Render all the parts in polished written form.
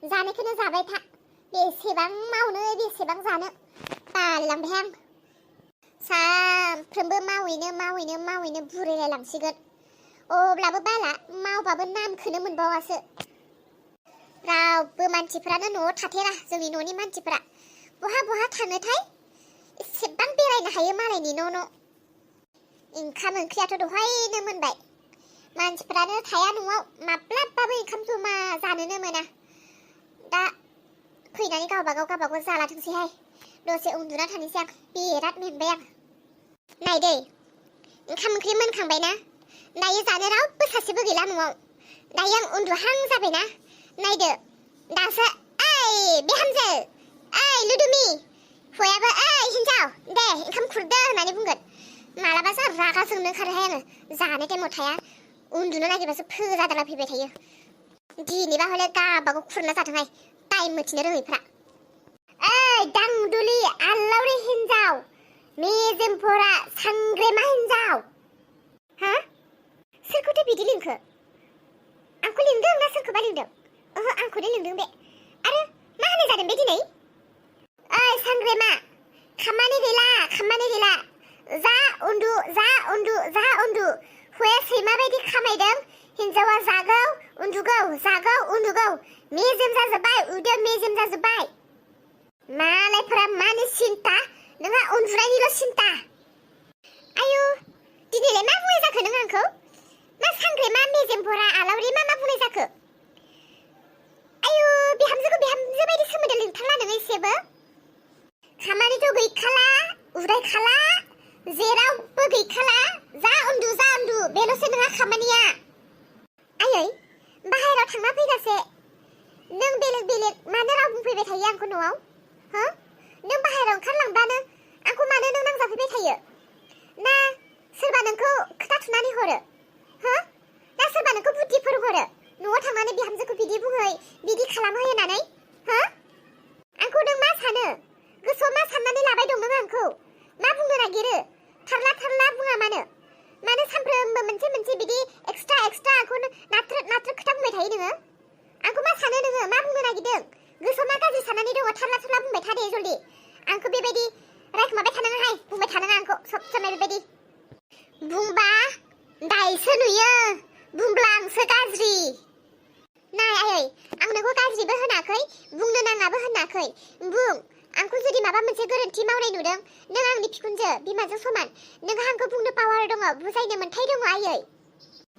जानायखौनो जाबाय था बेसेबां मावनो बेसेबां जानो बालायलांबाय आं सानफ्रोमबो मावैनो बुरैलायलांसिगोन अब्लाबो बाला मावबाबो नामखौनो मोनबावासो रावबो मानसिफ्रानो न'आव थाथेरा जोंनि न'नि मानसिफ्रा बहा थाङोथाय एसेबां बेरायनो हायो मालायनि न' ओंखाम ओंख्रियाथ' दहायनो मोनबाय मानसिफ्रानो थाया न'आव माब्लाबाबो ओंखाम जमा जानोनो मोना दा फैनानै गावबागाव जालाथोंसैहाय दसे उन्दुना थानोसै आं बिराद मेंबाय आं नायदै ओंखाम ओंख्रि मोनखांबायना दायो जानो रावबो सासेबो गैला न'आव दायो आं उन्दुहां जाबायना नायदो दासो ओइ बिहामजो ओइ लुदुमि हौवायाबो ओइ हिन्जाव दे ओंखाम खुरदो होननानै बुंगोन मालाबा जा रागा जोंनो ओंखारोहाय आङो जानाय टाइमाव थाया उन्दुनो नागिरबासो फोजादला फैबाय थायो दिनैबा हले गाबागाव खुरना जाथोंहाय टाइम मिथिनो रोङैफ्रा ओइ दांदुलि आलावरि हिन्जाव मेजेमफोरा सांग्रेमा हिन्जाव हा सोरखौथो बिदि लिंखो आंखौ लिंदों ना सोरखौबा लिंदों ओहो आंखौनो लिंदों बे आरो मा होननाय जादों बे दिनै ओइ सांग्रेमा खामानि गैला जा उन्दु हौवाया सैमा बायदि खामायदों हिन्जावा जागौ उन्दुगौ मेजेम जाजोब्बाय उदैयाव मेजेम जाजोब्बाय मालायफोरा मानि सिन्था नोंहा उन्दुनायनिल' सिन्था आयु दिनैलाय मा बुंनाय जाखो नों आंखौ मा सांग्रेमा मेजेमफोरा आलावरि मा बुंनाय जाखो आयु बिहामजो बायदि सोमोन्दो लिंथारला नोङो एसेबो खामानिथ' गैखाला उदायखाला जेरावबो गैखाला जा उन्दु बेल'सो नोंहा खामानिया आयै बाहेरायाव थांना फैगासे नों बेलेग मानो राव बुंफैबाय थायो आंखौ न'आव हो नों बाहेरायाव ओंखारलांबानो आंखौ मानो नों नांजाफैबाय थायो ना सोरबा नोंखौ खोथा थुनानै हरो हो ना सोरबा नोंखौ बुद्धिफोर हरो न'आव थांनानै बिहामजोखौ बिदि बुंहै बिदि खालामहै होननानै हो आंखौ नों मा सानो गोसोआव मा साननानै लाबाय दं नों आंखौ मा बुंनो नागिरो थारला बुङा मानो सानफ्रोमबो मोनसे बिदि एक्सट्रा आंखौ नाथ्रोद खोथा बुंबाय थायो नोङो आंखौ मा सानो नोङो मा बुंनो नागिरदों गोसोआव मा गाज्रि साननानै दङ थारला बुंबाय था दे जल्दि आंखौ बेबायदि रायखोमाबाय थानाङाहाय बुंबाय थानाङा आंखौ सब समाय बेबायदि बुंबा दायसो नुयो बुंब्ला आंसो गाज्रि नाय आयै आं नोंखौ गाज्रिबो होनाखै बुंनो नाङाबो होनाखै बुं आंखौ जुदि माबा मोनसे गोरोन्थि मावनाय नुदों नों आंनि बिखुनजो बिमाजों समान नोंहा आंखौ बुंनो पावार दङ बुजायनो मोन्थाय दङ आयै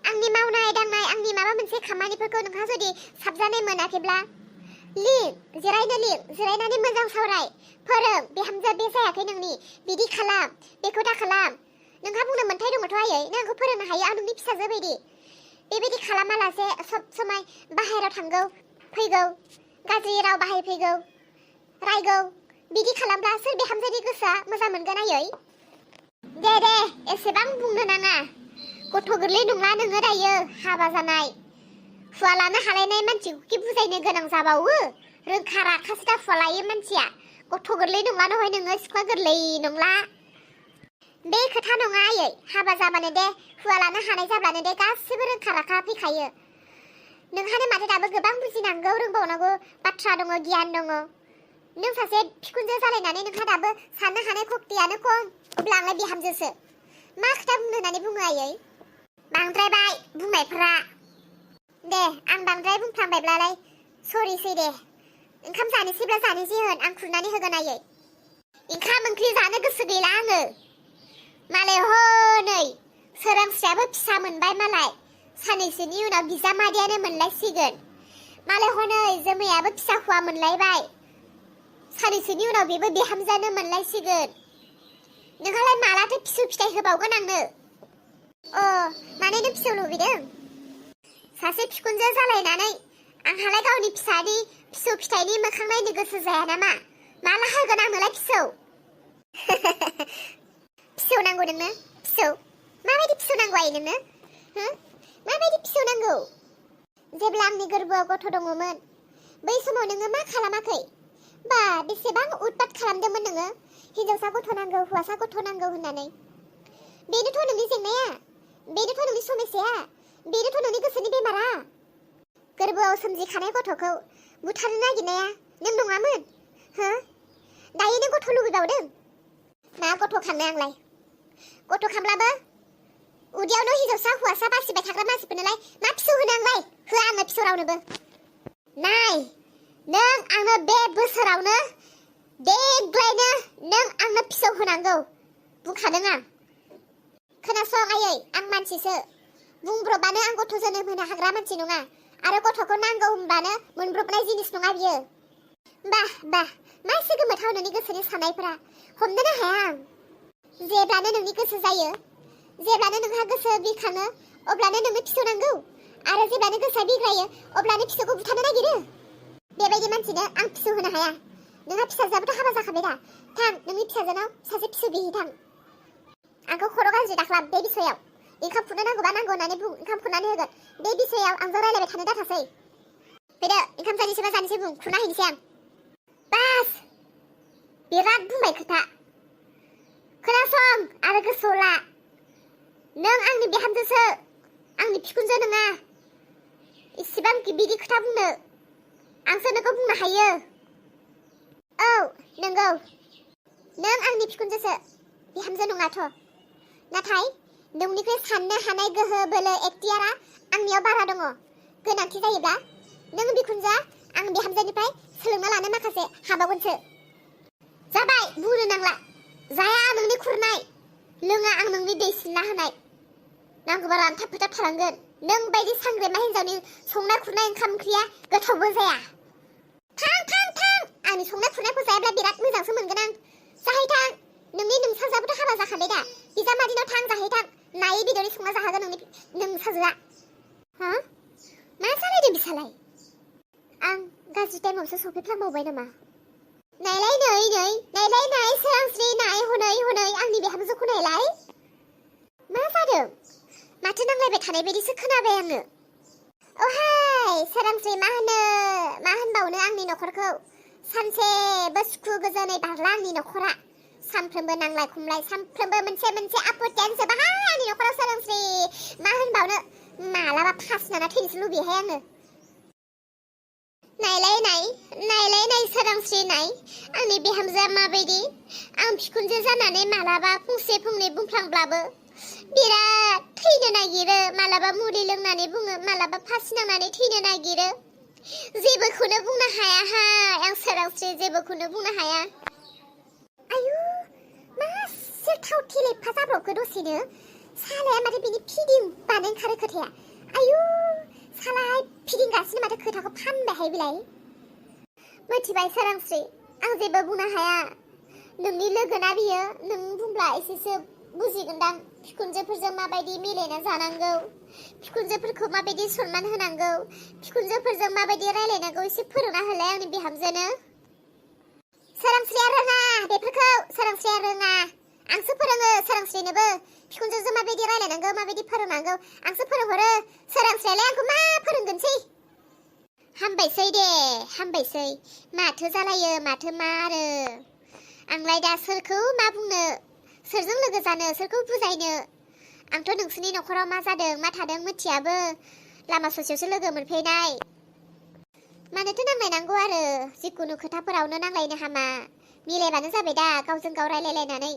आंनि मावनाय दांनाय आंनि माबा मोनसे खामानिफोरखौ नोंहा जुदि साबजानाय मोनाखैब्ला जिरायनानै मोजां सावराय फोरों बिहामजो बे जायाखै नोंनि बिदि खालाम बेखौ दा खालाम नोंहा बुंनो मोन्थाय दङथ' आयै नों आंखौ फोरोंनो हायो आं नोंनि फिसाजो बायदि बेबायदि खालामालासे सब समाय बाहेरायाव थांगौ फैगौ गाज्रि राव बाहायफैगौ रायगौ बिदि खालामब्ला सोर बिहामजोनि गोसोआ मोजां मोनगोन आयै दे एसेबां बुंनो नाङा गथ' गोरलै नंला नोङो दायो हाबा जानाय हुवा लानो हालायनाय मानसिखौ बुजायनो गोनां जाबावो रोंखा राखासो दा हुवा लायो मानसिया गथ' गोरलै नंला नहय नोङो सिख्ला गोरलै नंला बे खोथा नङा आयै हाबा जाबानो दे हुवा लानो हानाय जाब्लानो दे गासिबो रोंखा राखा फैखायो नोंहानो माथो दाबो गोबां बुजिनांगौ रोंबावनांगौ बाथ्रा दङ गियान दङ नों सासे बिखुनजो जालायनानै नोंहा दाबो साननो हानाय खक्तियानो खम अब्ला आंलाय बिहामजोसो मा खोथा बुंनो होननानै बुङो आयै बांद्रायबाय बुंनायफ्रा दे आं बांद्राय बुंफ्लांबायब्लालाय सरिसै दे ओंखाम जानोसैब्ला जानोसै होन आं खुरनानै होगोन आयै ओंखाम ओंख्रि जानो गोसो गैला आङो मालाय हनै सोरांस्रियाबो फिसा मोनबाय मालाय साननैसोनि उनाव बिजामादैयानो मोनलायसिगोन मालाय हनै जोमैयाबो फिसा हौवा मोनलायबाय साननैसोनि उनाव बेबो बिहामजानो मोनलायसिगोन नोंहालाय मालाथो फिसौ फिथाइ होबावगोन आंनो माने नों फिसौ लुबैदों सासे बिखुनजो जालायनानै आंहालाय गावनि फिसौ फिथाइनि मोखां नायनो गोसो जाया नामा माला होगोन आंनोलाय फिसौ फिसौ नांगौ नोंनो फिसौ माबायदि फिसौ नांगौ आयै नोंनो माबायदि फिसौ नांगौ जेब्ला आंनि गोरबोआव गथ' दङमोन बै समाव नोङो मा खालामाखै बा बेसेबां उतपात खालामदोंमोन नोङो हिनजावसा गथ' नांगौ हौवासा गथ' नांगौ होननानै बेनोथ' नोंनि जेंनाया बेनोथ' नोंनि समस्याया बेनोथ' नोंनि गोसोनि बेमारा गोरबोआव सोमजिखानाय गथ'खौ बुथारनो नागिरनाया नों नङामोन हो दायो नों गथ' लुबैबावदों मा गथ' खानो आंलाय गथ' खामब्लाबो उदैयावनो हिनजावसा हौवासा बासिबाय थाग्रा मानसिफोरनोलाय मा फिसौ होनो आंलाय होआ आङो फिसौ रावनोबो नाय नों आंनो बे बोसोरावनो देग्लायनो नों आंनो फिसौ होनांगौ बुंखादों आं खोनासं आयै आं मानसिसो बुंब्रबानो आं गथ' जोनोम होनो हाग्रा मानसि नङा आरो गथ'खौ नांगौ होनबानो मोनब्रबनाय जिनिस नङा बियो बाह बाह मा एसे गोमोथाव नोंनि गोसोनि साननायफोरा हमनोनो हाया आं जेब्लानो नोंनि गोसो जायो जेब्लानो नोंहा गोसो बिखाङो अब्लानो नोंनो फिसौ नांगौ आरो जेब्लानो गोसोआ बिग्रायो अब्लानो फिसौखौ बुथारनो नागिरो बेबायदि मानसिनो आं फिसौ होनो हाया नोंहा फिसाजोआबोथ' हाबा जाखाबाय दा थां नोंनि फिसाजोनाव सासे फिसौ बिहैथां आंखौ खर' गाज्रि दाख्लाब बे बिसयाव ओंखाम खुरनो नांगौबा नांगौ होननानै बुं ओंखाम खुरनानै होगोन बे बिसयाव आंजों रायलायबाय थानो दाथासै फैदो ओंखाम जानोसैबा जानोसै बुं खुरना हैनोसै आं बास बिराद बुंबाय खोथा खोनासं आरो गोसोआव ला नों आंनि बिहामजोसो आंनि बिखुनजो नङा इसेबां बिदि खोथा बुंनो आंसो नोंखौ बुंनो हायो औ नंगौ नों आंनि बिखुनजोसो बिहामजो नङाथ' नाथाय नोंनिफ्राय साननो हानाय गोहो बोलो एक्टियारा आंनियाव बारा दङ गोनांथि जायोब्ला नों बिखुनजोआ आं बिहामजोनिफ्राय सोलोंना लानो माखासे हाबावगोनसो जाबाय बुंनो नांला जाया नोंनि खुरनाय लोङा आं नोंनि दै सिनना होनाय नांगौबा रानथाब फोथाब थालांगोन नों बायदि सांग्रेमा हिनजावनि संनाय खुरनाय ओंखाम ओंख्रिया गोथावबो जाया थां आंनि संनाय खुरनायखौ जायाब्ला बिराद मोजांसो मोनगोन आं जाहैथां नोंनि नोंसाजोआबोथ' हाबा जाखाबाय दा बिजामादैनाव थां जाहैथां नायै बेदरै संना जाहोगोन नोंसाजोआ हा मा जालायदों बिसालाय आं गाज्रि टाइमावसो सफैफ्लांबावबाय नामा नायलाय नाय सोरांस्रि नाय हनै आंनि बिहामजोखौ नायलाय मा जादों माथो नांलायबाय थानाय बायदिसो खोनाबाय आङो ओहाय सोरांस्रि मा होनबावनो आंनि नखरखौ सानसेबो सुखु गोजोनै बारला आंनि नखरा सानफ्रोमबो नांलाय खमलाय सानफ्रोमबो मोनसे आपत्तियानो जोबाहाय आंनि नखराव सोरांस्रि मा होनबावनो मालाबा फासिनाना थैनोसो लुबैयोहाय आङो नायलाय नाय सोरांस्रि नाय आंनि बिहामजोआ माबायदि आं बिखुनजो जानानै मालाबा फंसे फंनै बुंफ्लांब्लाबो बिराद थैनो नागिरो मालाबा मुलि लोंनानै बुङो मालाबा फासि नांनानै थैनो नागिरो जेबोखौनो बुंनो हायाहाय आं सोरांस्रि जेबोखौनो बुंनो हाया आयु मा थाव थेलेफा जाब्रबखो दसेनो सालाया माथो बिनि फिदिं बानो ओंखारो खोथाया आयु सालाय फिदिंगासिनो माथो खोथाखौ फानबायहाय बिलाय मिथिबाय सोरांस्रि आं जेबो बुंनो हाया नोंनि लोगोना बियो नों बुंब्ला एसेसो बुजिगोनदां बिखुनजोफोरजों माबायदि मिलायना जानांगौ बिखुनजोफोरखौ माबायदि सनमान होनांगौ बिखुनजोफोरजों माबायदि रायलायनांगौ एसे फोरोंना होलाय आंनि बिहामजोनो सोरांस्रिया रोङा बेफोरखौ सोरांस्रिया रोङा आंसो फोरोङो सोरांस्रिनोबो बिखुनजोजों माबायदि रायलायनांगौ माबायदि फोरोंनांगौ आंसो फोरोंहरो सोरांस्रियालाय आंखौ मा फोरोंगोनसै हामबायसै माथो जालायो माथो मा आरो आंलाय दा सोरखौ मा बुंनो सोरजों लोगो जानो सोरखौ बुजायनो आंथ' नोंसोरनि नखराव मा जादों मा थादों मिथियाबो लामा ससेयावसो लोगो मोनफैनाय मानोथो नांलायनांगौ आरो जिखुनु खोथाफोरावनो नांलायनो हामा मिलायबानो जाबाय दा गावजों गाव रायलायलायनानै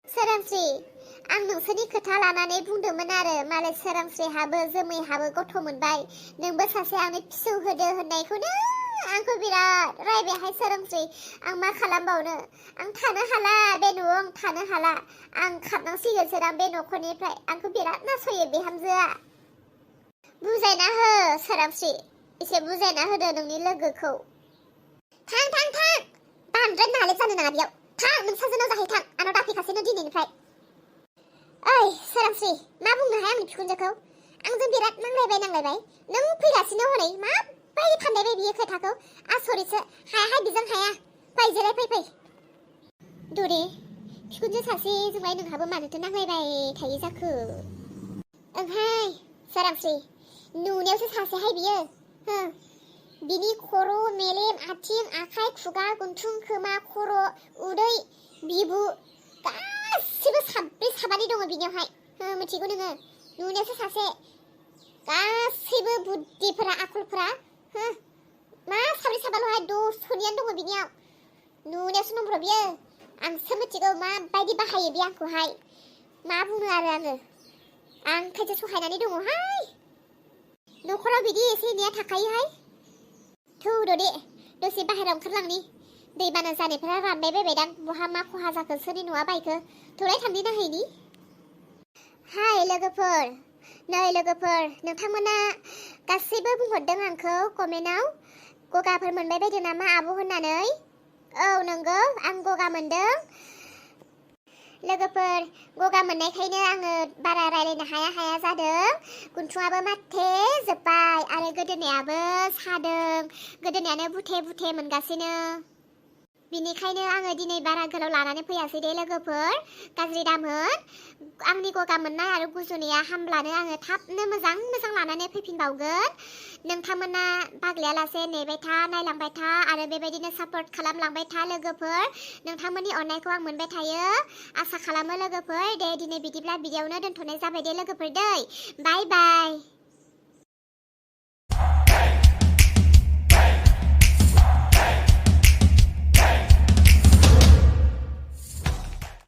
सोरांस्रि आं नोंसोरनि खोथा लानानै बुंदोंमोन आरो मालाय सोरांस्रिहाबो जोमैहाबो गथ' मोनबाय नोंबो सासे आंनो फिसौ होदो होननायखौनो आंखौ बिराद रायबायहाय सोरांस्रि आं मा खालामबावनो आं थानो हाला बे न'आव आं थानो हाला आं खारनांसिगोनसोदां बे न'खरनिफ्राय आंखौ बिराद नासयो बिहामजोआ बुजायना हो सोरांस्रि एसे बुजायना होदो नोंनि लोगोखौ थां बांद्राय नालेब जानो नाङा बेयाव थां नोंसाजोनाव जाहैथां आंनाव दाफैखासैनो दिनैनिफ्राय ओइ सोरांस्रि मा बुंनोहाय आंनि बिखुनजोखौ आंजों बिराद नांलायबाय नों फैगासिनो हनै माबायदि फानदायबाय बियो खोथाखौ आसरितसो हायाहाय बिजों हाया फै जिराय फै दरे बिखुनजो सासेजोंलाय नोंहाबो मानोथो नांलायबाय थायो जाखो ओंहाय सोरांस्रि नुनायावसो सासेहाय बियो बिनि खर' मेलेम आथिं आखाइ खुगा गुन्थुं खोमा खर' उदै बिबु गासिबो साब्रै साबानि दङ बिनियावहाय मिथिगौ नोङो नुनायावसो सासे गासैबो बुद्धिफोरा आखलफोरा हो मा साब्रै साबाल'हाय दसजोनियानो दङ बिनियाव नुनायावसो नंब्र' बियो आंसो मिथिगौ माबायदि बाहायो बे आंखौहाय मा बुंनो आरो आं खायसे सहायनानै दङहाय न'खराव बिदि एसे एनैया थाखायोहाय थौद' दे दसे बाहेरायाव ओंखारलांनि दैबाना जानायफोरा रानबाय बायबायदां बहा मा खहा जाखो सोरनि न'आ बायखो थौलाय थांनि नाहैनि हाय लोगोफोर नै लोगोफोर नोंथांमोना गासैबो बुंहरदों आंखौ कमेन्टआव गगाफोर मोनबाय बायदों नामा आब' होननानै औ नंगौ आं गगा मोनदों लोगोफोर गगा मोननायखायनो आङो बारा रायलायनो हाया जादों गुन्थुङाबो माथे जोब्बाय आरो गोदोनायाबो सादों गोदोनायानो बुथे बुथे मोनगासिनो बिनिखायनो आङो दिनै बारा गोलाव लानानै फैयासै दे लोगोफोर गाज्रि दामोन आंनि गगा मोननाय आरो गुजुनाया हामब्लानो आङो थाबनो मोजां लानानै फैफिनबावगोन नोंथांमोना बाग्लायालासे नेबाय था नायलांबाय था आरो बेबायदिनो सापर्ट खालामलांबाय था लोगोफोर नोंथांमोननि अननायखौ आं मोनबाय थायो आसा खालामो लोगोफोर दे दिनै बिदिब्ला बिदियावनो दोनथ'नाय जाबाय दे लोगोफोर दै बाय बाय